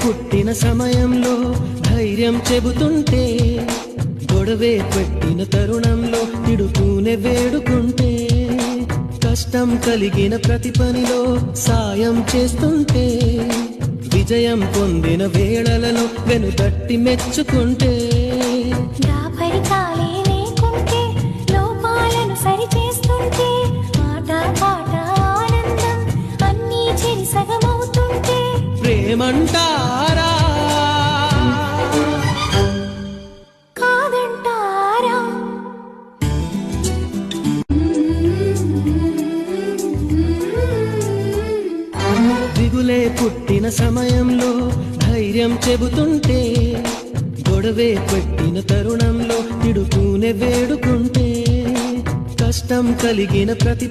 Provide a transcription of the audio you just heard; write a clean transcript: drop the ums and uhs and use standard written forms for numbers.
పుట్టిన సమయంలో ధైర్యం చెబుతుంటే, గొడవే పెట్టిన తరుణంలో తిడుతూనే వేడుకుంటే, కష్టం కలిగిన ప్రతి పనిలో సాయం చేస్తుంటే, విజయం పొందిన వేళలలో వెనుతట్టి మెచ్చుకుంటే, దాపరికాలే లేకుంటే లోపాలను సరిచేస్తుంటే, మాట పాట ఆనందం అన్నీ చెరి సగమవుతుంటే ప్రేమంటారా కాదంటారా? దిగులే పుట్టిన సమయంలో ధైర్యం చెబుతుంటే, గొడవే పెట్టిన తరుణంలో తిడుతూనే వేడుకుంటే, కష్టం కలిగిన ప్రతి